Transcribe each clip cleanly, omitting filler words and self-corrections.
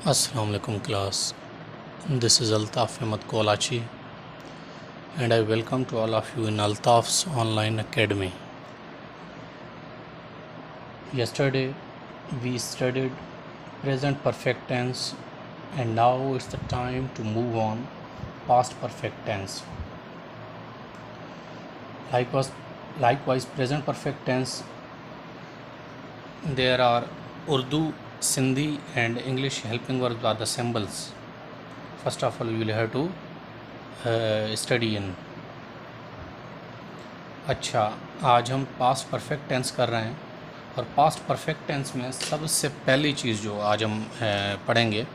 Assalamualaikum class. This is Altaf Ahmed Kolachi and I welcome to all of you in Altaf's online academy. Yesterday we studied present perfect tense and now it's the time to move on past perfect tense. Likewise present perfect tense, there are Urdu, Sindhi and English helping verbs are the symbols. First of all, you will have to study in. अच्छा, आज हम past perfect tense कर रहे हैं और past perfect tense में सबसे पहली चीज़ जो आज हम पढ़ेंगे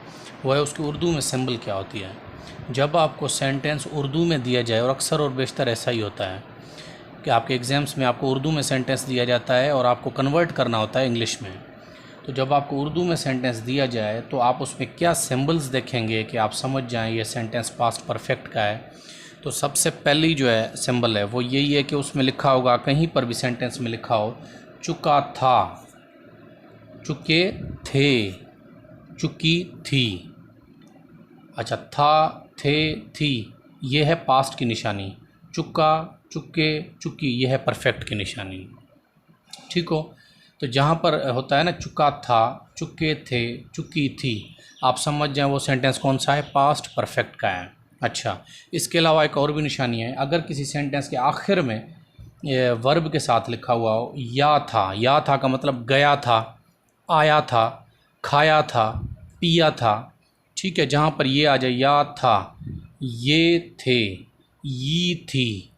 वो है उसकी उर्दू में सिंबल क्या होती है। जब आपको सेंटेंस उर्दू में दिया जाए, और अक्सर और बेशतर ऐसा ही होता है कि आपके एग्ज़ाम्स में आपको उर्दू में सेंटेंस दिया जाता है और आपको कन्वर्ट करना होता है इंग्लिश में। तो जब आपको उर्दू में सेंटेंस दिया जाए तो आप उसमें क्या सिंबल्स देखेंगे कि आप समझ जाएं ये सेंटेंस पास्ट परफेक्ट का है। तो सबसे पहली जो है सिंबल है वो यही है कि उसमें लिखा होगा, कहीं पर भी सेंटेंस में लिखा हो चुका था, चुके थे, चुकी थी। अच्छा, था, थे, थी, ये है पास्ट की निशानी। चुका, चुके, चुकी, ये है परफेक्ट की निशानी। ठीक हो, तो जहाँ पर होता है ना चुका था, चुके थे, चुकी थी, आप समझ जाएं वो सेंटेंस कौन सा है, पास्ट परफेक्ट का है। अच्छा, इसके अलावा एक और भी निशानी है, अगर किसी सेंटेंस के आखिर में वर्ब के साथ लिखा हुआ हो या था। या था का मतलब गया था, आया था, खाया था, पिया था। ठीक है, जहाँ पर ये आ जाए या था, ये थे, ये थी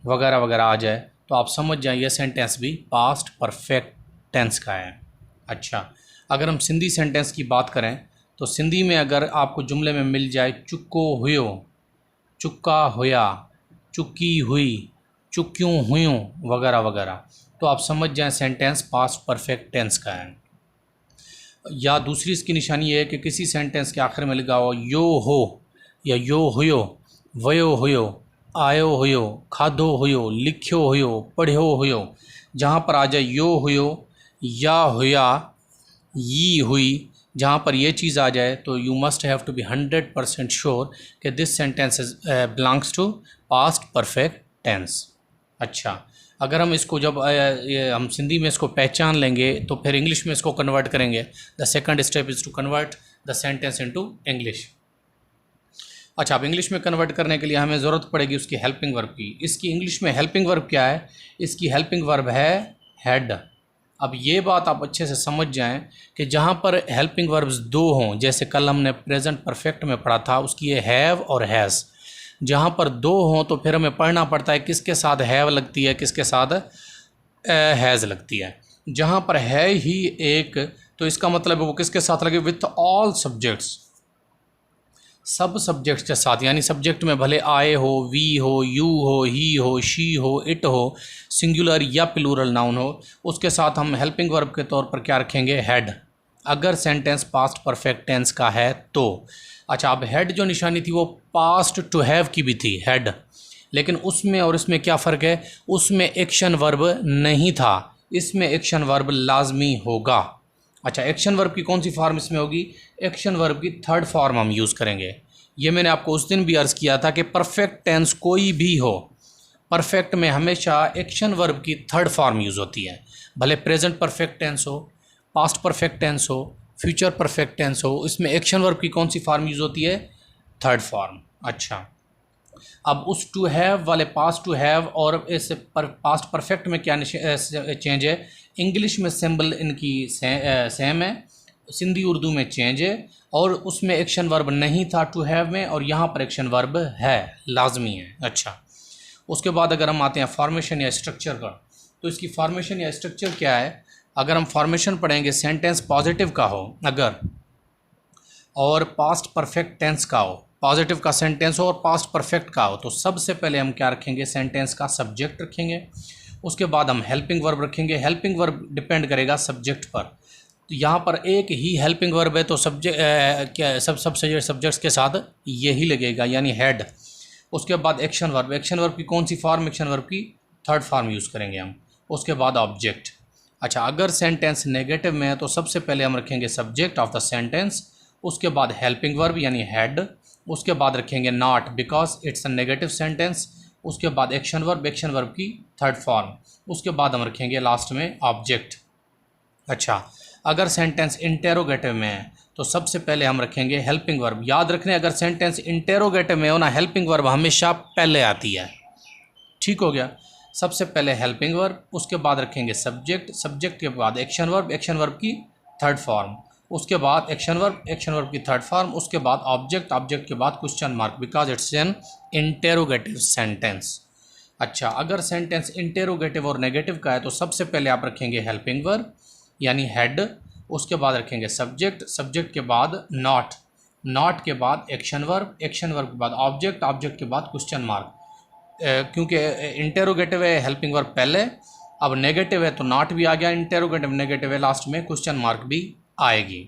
वगैरह वगैरह आ जाए तो आप समझ जाएं ये सेंटेंस भी पास्ट परफेक्ट टेंस का है। अच्छा, अगर हम सिंधी सेंटेंस की बात करें तो सिंधी में अगर आपको जुमले में मिल जाए चुको हुयो, चुका हुया, चुकी हुई, चुक्यूं हुयूं वगैरह वगैरह, तो आप समझ जाएं सेंटेंस पास्ट परफेक्ट टेंस का है। या दूसरी इसकी निशानी ये है कि किसी सेंटेंस के आखिर में लिखा हो यो हो या यो हुयो, वयो हुयो, आयो हुयो, खाधो हुयो, लिख्यो हुयो, पढ़्यो हुयो, जहाँ पर आ जाए यो हुयो, या हुया, ये हुई, जहाँ पर ये चीज़ आ जाए तो you must have to be 100% sure कि this sentence belongs to past perfect tense. अच्छा, अगर हम इसको जब हम सिंधी में इसको पहचान लेंगे तो फिर इंग्लिश में इसको कन्वर्ट करेंगे। The second step is to convert the sentence into English. अच्छा, अब इंग्लिश में कन्वर्ट करने के लिए हमें ज़रूरत पड़ेगी उसकी हेल्पिंग वर्ब की। इसकी इंग्लिश में हेल्पिंग वर्ब क्या है, इसकी हेल्पिंग वर्ब है हैड। अब ये बात आप अच्छे से समझ जाएं कि जहाँ पर हेल्पिंग वर्ब्स दो हों, जैसे कल हमने प्रेजेंट परफेक्ट में पढ़ा था उसकी ये हैव और हैज़, जहाँ पर दो हों तो फिर हमें पढ़ना पड़ता है किसके साथ हैव लगती है, किसके साथ हैज़ लगती है। जहाँ पर है ही एक तो इसका मतलब है वो किसके साथ लगे, विथ ऑल सब्जेक्ट्स, सब सब्जेक्ट्स के साथ। यानी सब्जेक्ट में भले आए हो, वी हो, यू हो, ही हो, शी हो, इट हो, सिंगुलर या प्लूरल नाउन हो, उसके साथ हम हेल्पिंग वर्ब के तौर पर क्या रखेंगे, हैड, अगर सेंटेंस पास्ट परफेक्ट टेंस का है तो। अच्छा, अब हैड जो निशानी थी वो पास्ट टू हैव की भी थी, हैड, लेकिन उसमें और इसमें क्या फ़र्क है, उसमें एक्शन वर्ब नहीं था, इसमें एक्शन वर्ब लाजमी होगा। अच्छा, एक्शन वर्ब की कौन सी फॉर्म इसमें होगी, एक्शन वर्ब की थर्ड फॉर्म हम यूज़ करेंगे। ये मैंने आपको उस दिन भी अर्ज़ किया था कि परफेक्ट टेंस कोई भी हो, परफेक्ट में हमेशा एक्शन वर्ब की थर्ड फॉर्म यूज़ होती है, भले प्रेजेंट परफेक्ट टेंस हो, पास्ट परफेक्ट टेंस हो, फ्यूचर परफेक्ट टेंस हो, इसमें एक्शन वर्ब की कौन सी फॉर्म यूज़ होती है, थर्ड फॉर्म। अच्छा, अब उस टू हैव वाले पास्ट टू हैव और इस पास्ट परफेक्ट में क्या चेंज है, इंग्लिश में सिंबल इनकी सेम है, सिंधी उर्दू में चेंज है, और उसमें एक्शन वर्ब नहीं था टू हैव में और यहाँ पर एक्शन वर्ब है, लाजमी है। अच्छा, उसके बाद अगर हम आते हैं फॉर्मेशन या स्ट्रक्चर पर, तो इसकी फॉर्मेशन या स्ट्रक्चर क्या है। अगर हम फॉर्मेशन पढ़ेंगे, सेंटेंस पॉजिटिव का हो अगर और पास्ट परफेक्ट टेंस का हो, पॉजिटिव का सेंटेंस हो और पास्ट परफेक्ट का हो, तो सबसे पहले हम क्या रखेंगे, सेंटेंस का सब्जेक्ट रखेंगे, उसके बाद हम हेल्पिंग वर्ब रखेंगे। हेल्पिंग वर्ब डिपेंड करेगा सब्जेक्ट पर, तो यहाँ पर एक ही हेल्पिंग वर्ब है तो सब्जेक्ट्स के साथ यही लगेगा, यानी हेड। उसके बाद एक्शन वर्ब, एक्शन वर्ब की कौन सी फॉर्म, एक्शन वर्ब की थर्ड फॉर्म यूज़ करेंगे हम। उसके बाद ऑब्जेक्ट। अच्छा, अगर सेंटेंस नेगेटिव में है तो सबसे पहले हम रखेंगे सब्जेक्ट ऑफ द सेंटेंस, उसके बाद हेल्पिंग वर्ब यानी हैड, उसके बाद रखेंगे not because it's a negative sentence, उसके बाद एक्शन वर्ब की थर्ड फॉर्म, उसके बाद हम रखेंगे लास्ट में ऑब्जेक्ट। अच्छा, अगर सेंटेंस इंटेरोगेटिव में है तो सबसे पहले हम रखेंगे हेल्पिंग वर्ब। याद रखने, अगर सेंटेंस इंटेरोगेटिव में हो ना, हेल्पिंग वर्ब हमेशा पहले आती है। ठीक हो गया, सबसे पहले हेल्पिंग वर्ब, उसके बाद रखेंगे सब्जेक्ट के बाद एक्शन वर्ब की थर्ड फॉर्म, उसके बाद एक्शन वर्ब की थर्ड फॉर्म, उसके बाद ऑब्जेक्ट के बाद question mark because it's an interrogative sentence. अच्छा, अगर सेंटेंस इंटेरोगेटिव और नेगेटिव का है तो सबसे पहले आप रखेंगे हेल्पिंग वर्ब यानी हेड, उसके बाद रखेंगे सब्जेक्ट के बाद नॉट के बाद एक्शन वर्ब के बाद ऑब्जेक्ट के बाद क्वेश्चन मार्क। क्योंकि इंटेरोगेटिव है हेल्पिंग वर्ब पहले, अब नेगेटिव है तो नॉट भी आ गया, इंटेरोगेटिव नेगेटिव है, लास्ट में क्वेश्चन मार्क भी आएगी।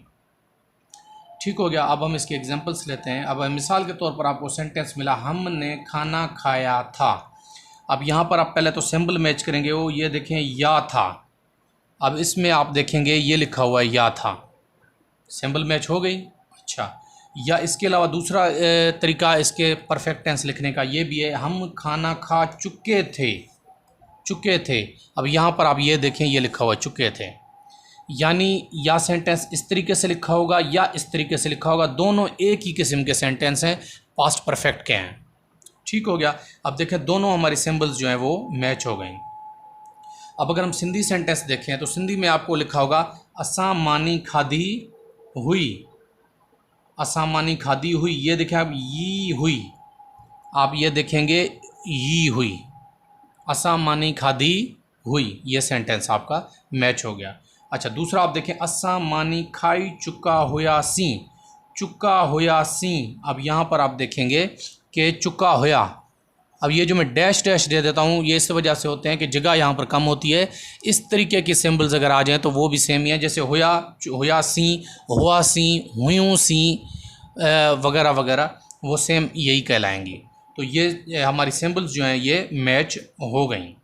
ठीक हो गया। अब हम इसके एग्जांपल्स लेते हैं। अब मिसाल के तौर पर आपको सेंटेंस मिला, हमने खाना खाया था। अब यहाँ पर आप पहले तो सिंबल मैच करेंगे, वो ये देखें या था। अब इसमें आप देखेंगे ये लिखा हुआ है या था, सिंबल मैच हो गई। अच्छा, या इसके अलावा दूसरा तरीका इसके परफेक्ट टेंस लिखने का ये भी है, हम खाना खा चुके थे। अब यहाँ पर आप ये देखें ये लिखा हुआ है चुके थे, यानी या सेंटेंस इस तरीके से लिखा होगा या इस तरीके से लिखा होगा, दोनों एक ही किस्म के सेंटेंस हैं, पास्ट परफेक्ट के हैं। ठीक हो गया। अब देखें दोनों हमारी सिंबल्स जो हैं वो मैच हो गई। अब अगर हम सिंधी सेंटेंस देखें तो सिंधी में आपको लिखा होगा असां मानी खाधी हुई, असां मानी खाधी हुई, ये देखें आप यी हुई, आप ये देखेंगे यी हुई, असां मानी खाधी हुई, ये सेंटेंस आपका मैच हो गया। अच्छा, दूसरा आप देखें असां मानी खाई चुका होया सी। अब यहाँ पर आप देखेंगे कि चुका होया, अब ये जो मैं डैश दे देता हूँ ये इस वजह से होते हैं कि जगह यहाँ पर कम होती है। इस तरीके के सिंबल्स अगर आ जाएँ तो वो भी सेम ही है, जैसे होया सी, हुआ सी, हुयूं सी वगैरह वगैरह, वो सेम यही कहलाएंगी। तो ये हमारी सिंबल्स जो हैं ये मैच हो गई।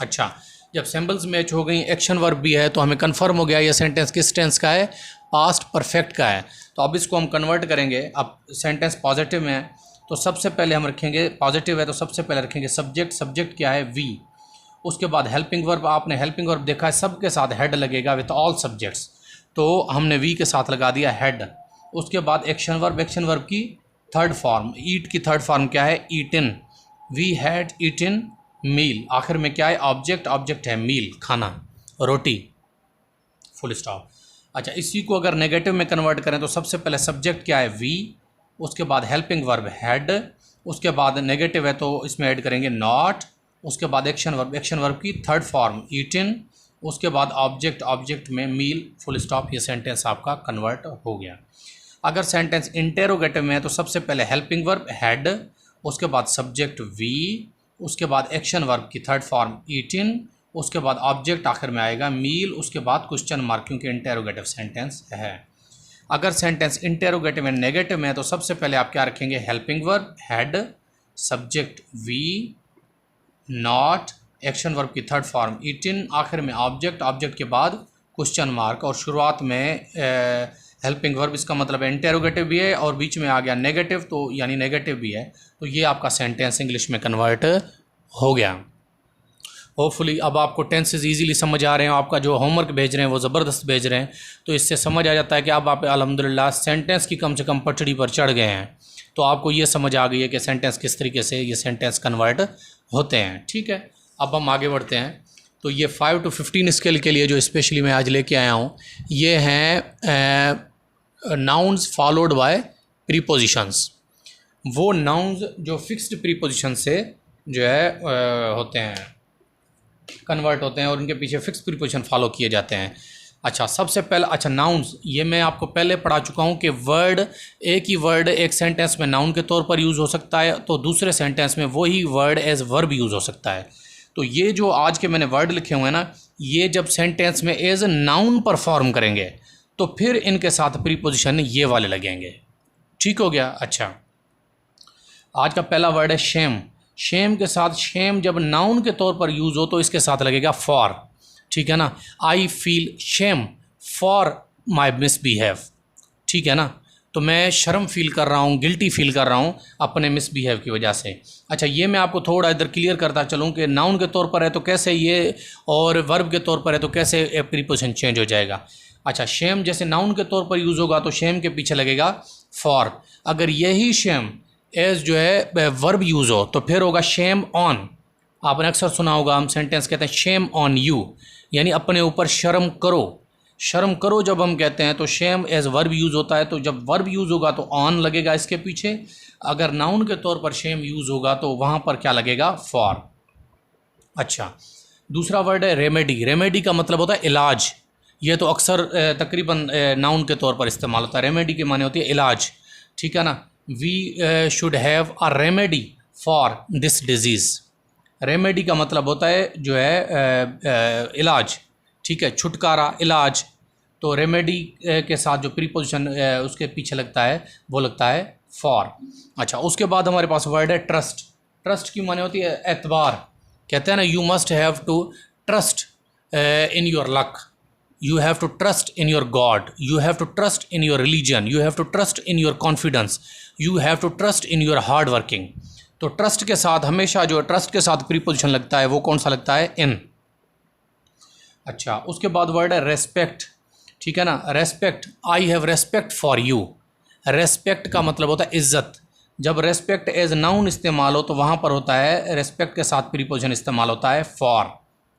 अच्छा, जब सिंबल्स मैच हो गई, एक्शन वर्ब भी है, तो हमें कंफर्म हो गया ये सेंटेंस किस टेंस का है, पास्ट परफेक्ट का है। तो अब इसको हम कन्वर्ट करेंगे। अब सेंटेंस पॉजिटिव में है तो सबसे पहले हम रखेंगे, पॉजिटिव है तो सबसे पहले रखेंगे सब्जेक्ट क्या है वी, उसके बाद हेल्पिंग वर्ब, आपने हेल्पिंग वर्ब देखा है सबके साथ हेड लगेगा विथ ऑल सब्जेक्ट्स, तो हमने वी के साथ लगा दिया हेड। उसके बाद एक्शन वर्ब की थर्ड फॉर्म, ईट की थर्ड फॉर्म क्या है, ईटन, वी हैड ईटन मील। आखिर में क्या है, ऑब्जेक्ट है मील, खाना, रोटी, फुल स्टॉप। अच्छा, इसी को अगर नेगेटिव में कन्वर्ट करें तो सबसे पहले सब्जेक्ट क्या है वी, उसके बाद हेल्पिंग वर्ब हैड, उसके बाद नेगेटिव है तो इसमें ऐड करेंगे नॉट, उसके बाद एक्शन वर्ब की थर्ड फॉर्म ईटन, उसके बाद ऑब्जेक्ट में मील, फुल स्टॉप। ये सेंटेंस आपका कन्वर्ट हो गया। अगर सेंटेंस इंटेरोगेटिव में है तो सबसे पहले हेल्पिंग वर्ब हैड, उसके बाद सब्जेक्ट वी, उसके बाद एक्शन वर्ब की थर्ड फॉर्म ईटन, उसके बाद ऑब्जेक्ट आखिर में आएगा मील, उसके बाद क्वेश्चन मार्क, क्योंकि इंटेरोगेटिव सेंटेंस है। अगर सेंटेंस इंटेरोगेटिव में नेगेटिव में है तो सबसे पहले आप क्या रखेंगे, helping verb had, subject we, not, action verb की थर्ड फॉर्म ईटन, आखिर में ऑब्जेक्ट के बाद क्वेश्चन मार्क, और शुरुआत में हेल्पिंग वर्ब, इसका मतलब इंटेरोगेटिव भी है और बीच में आ गया नेगेटिव, तो यानी नेगेटिव भी है। तो ये आपका सेंटेंस इंग्लिश में कन्वर्ट हो गया। होपफुली अब आपको टेंसेस इजीली समझ आ रहे हैं, आपका जो होमवर्क भेज रहे हैं वो ज़बरदस्त भेज रहे हैं, तो इससे समझ आ जाता है कि अब आप अल्हम्दुलिल्लाह सेंटेंस की कम से कम पटड़ी पर चढ़ गए हैं। तो आपको ये समझ आ गई है कि सेंटेंस किस तरीके से ये सेंटेंस कन्वर्ट होते हैं। ठीक है, अब हम आगे बढ़ते हैं। तो ये 5 to 15 स्केल के लिए जो स्पेशली मैं आज लेके आया हूँ, ये हैं नाउन्स फॉलोड बाय प्रीपोजिशंस। वो नाउन्स जो फिक्स्ड प्रीपोजिशन से जो है होते हैं, कन्वर्ट होते हैं और उनके पीछे फिक्स प्रीपोजिशन फॉलो किए जाते हैं। अच्छा, सबसे पहले अच्छा नाउन्स, ये मैं आपको पहले पढ़ा चुका हूँ कि वर्ड, एक ही वर्ड एक सेंटेंस में नाउन के तौर पर यूज़ हो सकता है, तो दूसरे सेंटेंस में वही वर्ड एज वर्ब यूज़ हो सकता है। तो ये जो आज के मैंने वर्ड लिखे हुए हैं ना, ये जब सेंटेंस में एज नाउन परफॉर्म करेंगे तो फिर इनके साथ प्रीपोजिशन ये वाले लगेंगे। ठीक हो गया। अच्छा, आज का पहला वर्ड है शेम। शेम के साथ, शेम जब नाउन के तौर पर यूज़ हो तो इसके साथ लगेगा फॉर। ठीक है ना, I feel shame for my misbehave. ठीक है ना। तो मैं शर्म फील कर रहा हूँ, गिल्टी फील कर रहा हूँ अपने मिसबिहेव की वजह से। अच्छा, ये मैं आपको थोड़ा इधर क्लियर करता चलूँ कि नाउन के तौर पर है तो कैसे ये, और वर्ब के तौर पर है तो कैसे प्रीपोजिशन चेंज हो जाएगा। अच्छा, शेम जैसे नाउन के तौर पर यूज़ होगा तो शेम के पीछे लगेगा फॉर। अगर यही शेम एज जो है वर्ब यूज़ हो तो फिर होगा शेम ऑन। आपने अक्सर सुना होगा, हम सेंटेंस कहते हैं शेम ऑन यू, यानी अपने ऊपर शर्म करो। शर्म करो जब हम कहते हैं तो शेम एज वर्ब यूज़ होता है, तो जब वर्ब यूज़ होगा तो ऑन लगेगा इसके पीछे। अगर नाउन के तौर पर शेम यूज़ होगा तो वहाँ पर क्या लगेगा, फॉर। अच्छा, दूसरा वर्ड है रेमेडी। रेमेडी का मतलब होता है इलाज। ये तो अक्सर तकरीबन नाउन के तौर पर इस्तेमाल होता है। रेमेडी के माने होती है इलाज, ठीक है ना। We should have a remedy for this disease. Remedy का मतलब होता है जो है इलाज, ठीक है, छुटकारा, इलाज। तो रेमेडी के साथ जो प्रीपोजिशन उसके पीछे लगता है वो लगता है फॉर। अच्छा, उसके बाद हमारे पास वर्ड है ट्रस्ट। ट्रस्ट की माने होती है एतबार। कहते हैं ना, you must have to trust in your luck, you have to trust in your god, you have to trust in your religion, you have to trust in your confidence, you have to trust in your hard working. तो trust के साथ हमेशा जो trust के साथ preposition लगता है वो कौन सा लगता है, इन। अच्छा, उसके बाद वर्ड है रेस्पेक्ट, ठीक है ना। Respect, I have respect for you. Respect का मतलब होता है इज्जत। जब रेस्पेक्ट एज नाउन इस्तेमाल हो तो वहाँ पर होता है रेस्पेक्ट के साथ प्रीपोजिशन इस्तेमाल होता है फॉर।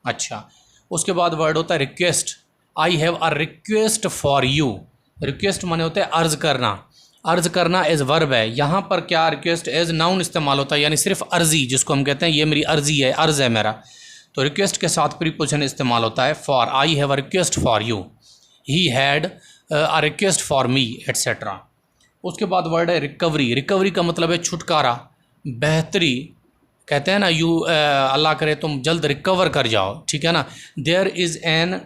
अच्छा, उसके बाद वर्ड होता है request. I have a request for you. Request माने होते हैं अर्ज करना। अर्ज करना एज वर्ब है, यहाँ पर क्या रिक्वेस्ट एज नाउन इस्तेमाल होता है, यानी सिर्फ अर्जी, जिसको हम कहते हैं ये मेरी अर्जी है, अर्ज है मेरा। तो रिक्वेस्ट के साथ प्रीपोजिशन इस्तेमाल होता है for. I have a request for you, he had a request for me, etcetera. उसके बाद वर्ड है रिकवरी। रिकवरी का मतलब है छुटकारा, बेहतरी। कहते हैं ना, अल्लाह करे तुम जल्द रिकवर कर जाओ, ठीक है ना। There is an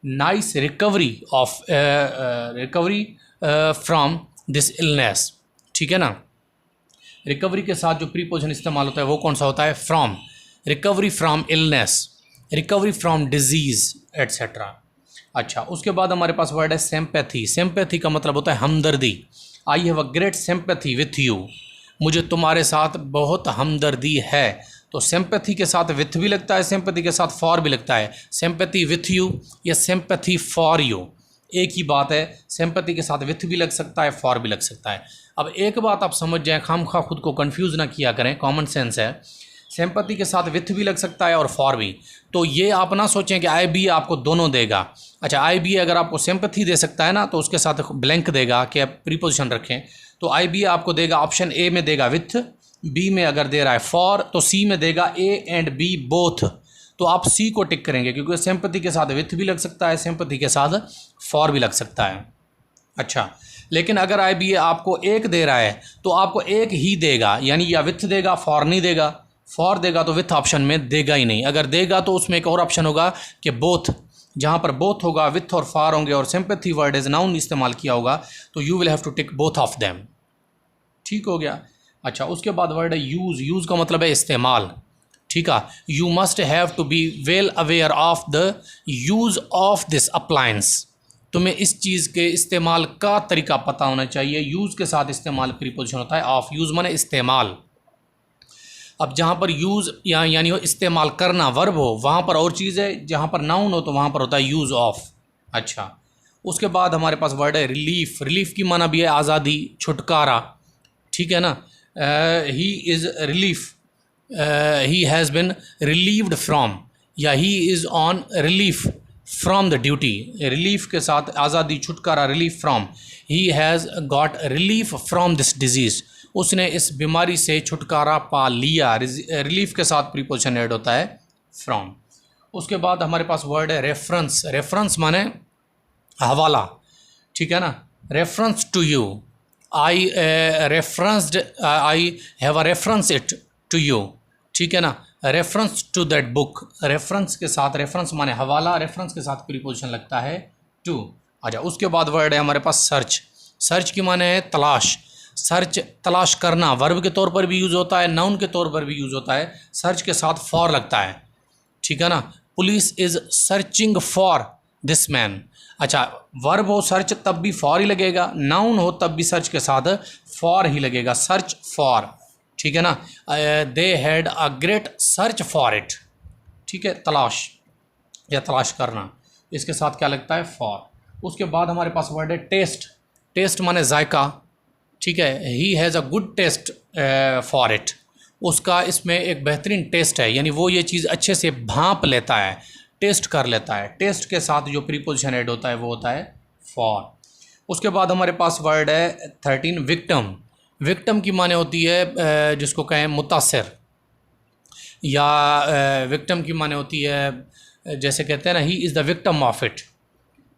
nice recovery of recovery from this illness, ठीक है ना। रिकवरी के साथ जो प्रीपोजिशन इस्तेमाल होता है वो कौन सा होता है, from. Recovery from illness, recovery from disease, etcetera. अच्छा, उसके बाद हमारे पास वर्ड है सिंपैथी। सिंपैथी का मतलब होता है हमदर्दी। आई have a great sympathy with you, मुझे तुम्हारे साथ बहुत हमदर्दी है। तो सिंपैथी के साथ विथ भी लगता है, सिंपैथी के साथ फॉर भी लगता है। सिंपैथी विथ यू या सिंपैथी फॉर यू एक ही बात है। सिंपैथी के साथ विथ भी लग सकता है, फॉर भी लग सकता है। अब एक बात आप समझ जाएं, खामखा खुद को कंफ्यूज ना किया करें, कॉमन सेंस है। सिंपैथी के साथ विथ भी लग सकता है और फॉर भी। तो ये आप ना सोचें कि आई बी आपको दोनों देगा। अच्छा, आई बी अगर आपको सिंपैथी दे सकता है ना तो उसके साथ ब्लैंक देगा कि आप प्रीपोजिशन रखें। तो आई बी आपको देगा, ऑप्शन ए में देगा विथ, बी में अगर दे रहा है फॉर तो सी में देगा ए एंड बी बोथ। तो आप सी को टिक करेंगे क्योंकि सिंपैथी के साथ विथ भी लग सकता है, सिंपैथी के साथ फॉर भी लग सकता है। अच्छा, लेकिन अगर आई बी आपको एक दे रहा है तो आपको एक ही देगा, यानी या विथ देगा, फॉर नहीं देगा। फॉर देगा तो विथ ऑप्शन में देगा ही नहीं। अगर देगा तो उसमें एक और ऑप्शन होगा कि बोथ, जहाँ पर बोथ होगा, विथ और फॉर होंगे और सिंपैथी वर्ड एज नाउन इस्तेमाल किया होगा तो you will have to tick both of them. ठीक हो गया। अच्छा, उसके बाद वर्ड है यूज़। यूज़ का मतलब है इस्तेमाल, ठीक है। You must have to be well aware of the use of this appliance. तुम्हें इस चीज़ के इस्तेमाल का तरीका पता होना चाहिए। यूज़ के साथ इस्तेमाल प्रीपोजिशन होता है ऑफ। यूज़ माने इस्तेमाल। अब जहाँ पर यूज़ यानी हो इस्तेमाल करना वर्ब हो, वहाँ पर और चीज़ है। जहाँ पर नाउन हो तो वहाँ पर होता है यूज़ ऑफ। अच्छा, उसके बाद हमारे पास वर्ड है रिलीफ। रिलीफ की माना भी है आज़ादी, छुटकारा, ठीक है ना। He is relief, he has been relieved from, या he is on relief from the duty. Relief के साथ आज़ादी, छुटकारा, relief from. He has got relief from this disease, उसने इस बीमारी से छुटकारा पा लिया। रिलीफ के साथ प्रीपोजिशन ऐड होता है फ्रॉम। उसके बाद हमारे पास वर्ड है रेफरेंस। रेफरेंस माने हवाला, ठीक है ना। Reference to you, I referenced, I have a reference it to you, ठीक है ना। Reference to that book, reference के साथ, रेफरेंस माने हवाला, रेफरेंस के साथ प्रीपोजिशन लगता है टू। अच्छा, उसके बाद वर्ड है हमारे पास सर्च। सर्च की माने है तलाश। सर्च, तलाश करना, वर्ब के तौर पर भी यूज़ होता है, नाउन के तौर पर भी यूज़ होता है। सर्च के साथ फॉर लगता है, ठीक है ना। Police is searching for this man, अच्छा, वर्ब हो सर्च तब भी फॉर ही लगेगा, नाउन हो तब भी सर्च के साथ फॉर ही लगेगा, सर्च फॉर, ठीक है ना। They had a great search for it, ठीक है, तलाश या तलाश करना, इसके साथ क्या लगता है, फॉर। उसके बाद हमारे पास वर्ड है टेस्ट, टेस्ट माने जायका, ठीक है। He has a good taste for it, उसका इसमें एक बेहतरीन टेस्ट है, यानी वो ये चीज़ अच्छे से भांप लेता है, टेस्ट कर लेता है। टेस्ट के साथ जो प्रीपोजिशन ऐड होता है वो होता है फॉर। उसके बाद हमारे पास वर्ड है 13 विक्टिम। विक्टिम की माने होती है जिसको कहें मुतासिर, या विक्टिम की माने होती है जैसे कहते हैं ना he is the victim of it,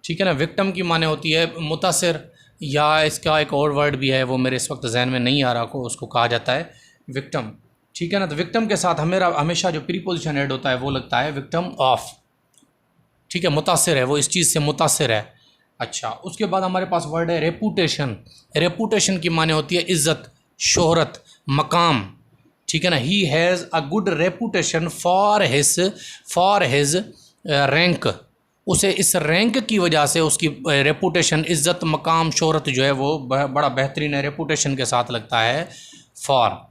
ठीक है ना। विक्टिम की माने होती है मुतासिर, या इसका एक और वर्ड भी है वो मेरे इस वक्त जहन में नहीं आ रहा को, उसको कहा जाता है विक्टिम, ठीक है ना। तो विक्टिम के साथ हमेशा जो प्रीपोजिशन ऐड होता है वो लगता है विक्टिम ऑफ, ठीक है। मुतासिर है वो, इस चीज़ से मुतासिर है। अच्छा, उसके बाद हमारे पास वर्ड है रेपूटेशन। रेपूटेशन की माने होती है इज़्ज़त, शोहरत, मकाम, ठीक है ना। ही has a good reputation for his rank, उसे इस रैंक की वजह से उसकी रेपूटेशन, इज़्ज़त, मकाम, शोहरत जो है वो बड़ा बेहतरीन है, रेपूटेशन के साथ लगता है फॉर।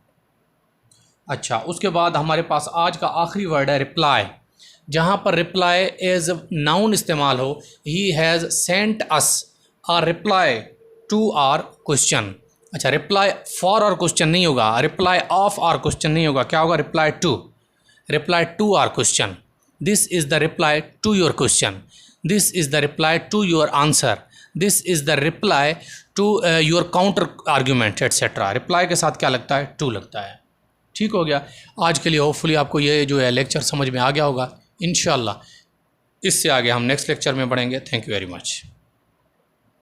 अच्छा, उसके बाद हमारे पास आज का आखिरी वर्ड है रिप्लाई। जहाँ पर रिप्लाई एज नाउन इस्तेमाल हो, he has sent us a reply to our question. अच्छा, रिप्लाई फॉर और क्वेश्चन नहीं होगा, रिप्लाई ऑफ आर क्वेश्चन नहीं होगा, क्या होगा, reply to our question. This is the reply to your question, this is the reply to your answer, this is the reply to your counter argument etcetera. Reply के साथ क्या लगता है, to लगता है। ठीक हो गया। आज के लिए होपफुली आपको ये जो है लेक्चर समझ में आ गया होगा। इंशाल्लाह इससे आगे हम नेक्स्ट लेक्चर में बढ़ेंगे। Thank you very much.